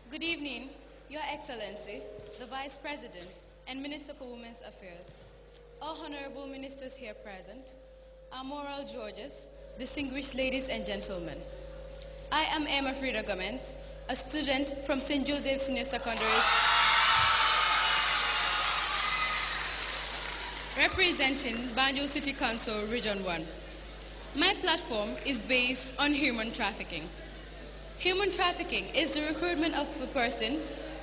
Good evening, Your Excellency, the Vice President and Minister for Women's Affairs, all honorable ministers here present, our moral Georges, distinguished ladies and gentlemen. I am Emma Frida Gomez, a student from St. Joseph's Senior Secondary, representing Banjul City Council Region 1. My platform is based on human trafficking. Human trafficking is the recruitment of a person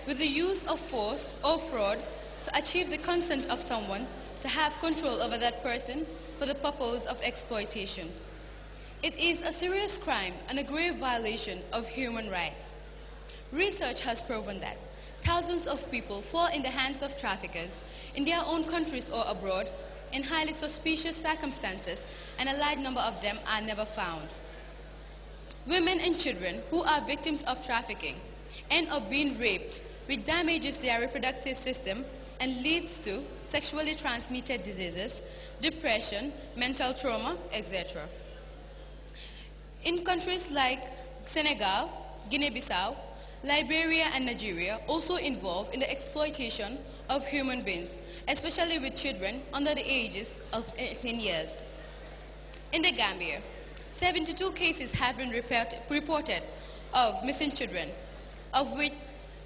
with the use of force or fraud to achieve the consent of someone to have control over that person for the purpose of exploitation. It is a serious crime and a grave violation of human rights. Research has proven that thousands of people fall in the hands of traffickers in their own countries or abroad in highly suspicious circumstances, and a large number of them are never found. Women and children who are victims of trafficking end up being raped, which damages their reproductive system and leads to sexually transmitted diseases, depression, mental trauma, etc. In countries like Senegal, Guinea-Bissau, Liberia, and Nigeria also involved in the exploitation of human beings, especially with children under the ages of 18 years. In the Gambia, 72 cases have been reported of missing children, of which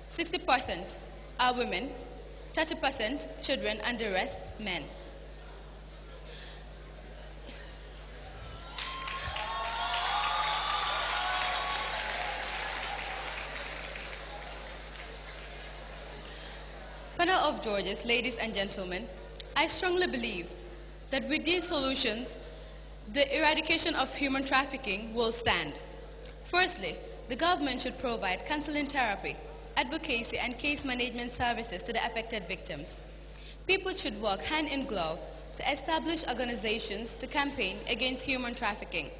60% are women, 30% children, and the rest men. Panel of Georges, ladies and gentlemen, I strongly believe that with these solutions, the eradication of human trafficking will stand. Firstly, the government should provide counseling therapy, advocacy, and case management services to the affected victims. People should work hand in glove to establish organizations to campaign against human trafficking.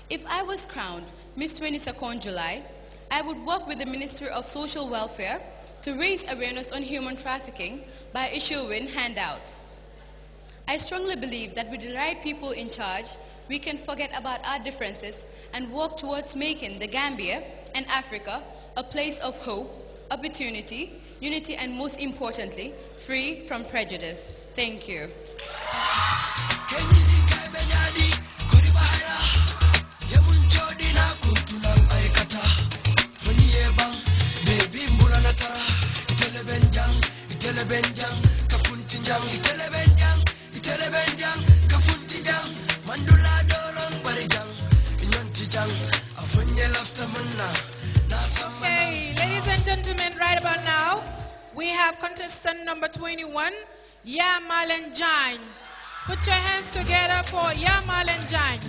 If I was crowned Miss 22nd July, I would work with the Ministry of Social Welfare to raise awareness on human trafficking by issuing handouts. I strongly believe that with the right people in charge, we can forget about our differences and work towards making the Gambia and Africa a place of hope, opportunity, unity, and most importantly, free from prejudice. Thank you. Okay, ladies and gentlemen, right about now, we have contestant number 21, Yamalen Jain. Put your hands together for Yamalen Jain.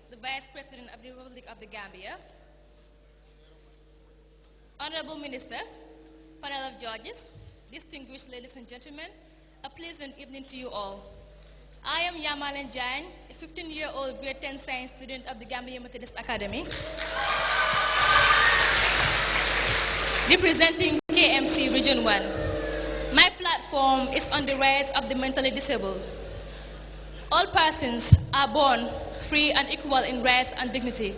The Vice President of the Republic of the Gambia, Honorable Ministers, panel of judges, distinguished ladies and gentlemen, a pleasant evening to you all. I am Yamalen Jain, a 15-year-old grade 10 science student of the Gambia Methodist Academy, representing KMC Region 1. My platform is on the rights of the mentally disabled. All persons are born free and equal in rights and dignity.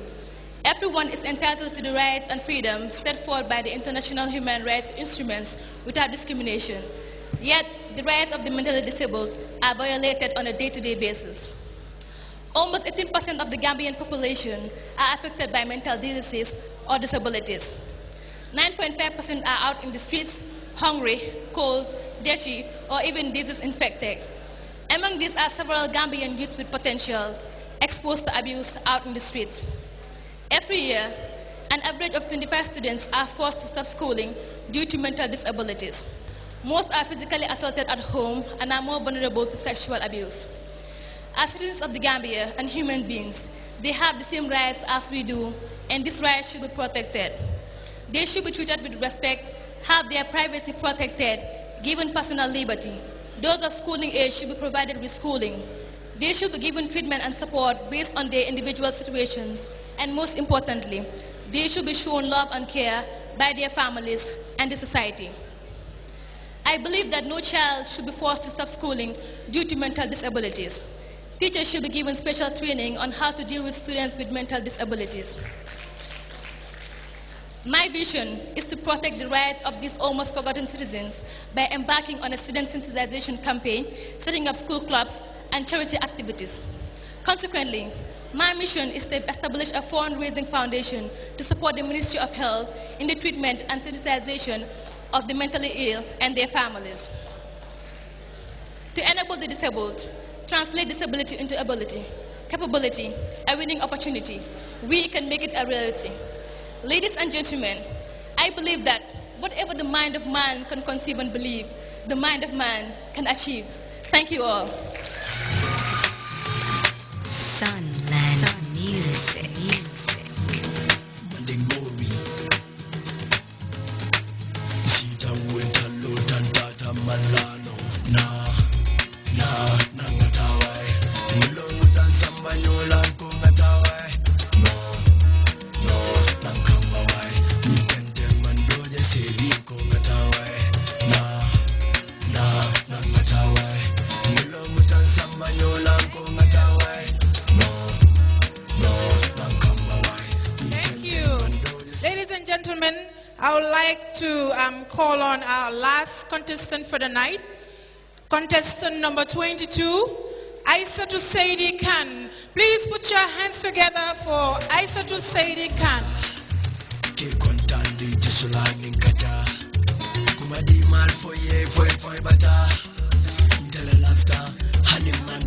Everyone is entitled to the rights and freedoms set forth by the international human rights instruments without discrimination. Yet, the rights of the mentally disabled are violated on a day-to-day basis. Almost 18% of the Gambian population are affected by mental diseases or disabilities. 9.5% are out in the streets, hungry, cold, dirty, or even disease-infected. Among these are several Gambian youths with potential, exposed to abuse out in the streets. Every year, an average of 25 students are forced to stop schooling due to mental disabilities. Most are physically assaulted at home and are more vulnerable to sexual abuse. As citizens of the Gambia and human beings, they have the same rights as we do, and these rights should be protected. They should be treated with respect, have their privacy protected, given personal liberty. Those of schooling age should be provided with schooling. They should be given treatment and support based on their individual situations, and most importantly, they should be shown love and care by their families and the society. I believe that no child should be forced to stop schooling due to mental disabilities. Teachers should be given special training on how to deal with students with mental disabilities. My vision is to protect the rights of these almost forgotten citizens by embarking on a student sensitization campaign, setting up school clubs, and charity activities. Consequently, my mission is to establish a fundraising foundation to support the Ministry of Health in the treatment and sensitization of the mentally ill and their families. To enable the disabled, translate disability into ability, capability, a winning opportunity, we can make it a reality. Ladies and gentlemen, I believe that whatever the mind of man can conceive and believe, the mind of man can achieve. Thank you all. Sunland Music. Malano na ngatawai mulongo dan samba nyolan ko ngatawai no nankambawai ni kende mandoje sevi ko ngatawai na ngatawai mulongo dan samba nyolan ko ngatawai no nankambawai. Thank you. Ladies and gentlemen, I would like to call on our last contestant for the night. Contestant number 22, Aissatou Saidi Khan. Please put your hands together for Aissatou Saidi Khan. Ke kontandi jisulani kaja kumadi mal foye bata tele lafta honey man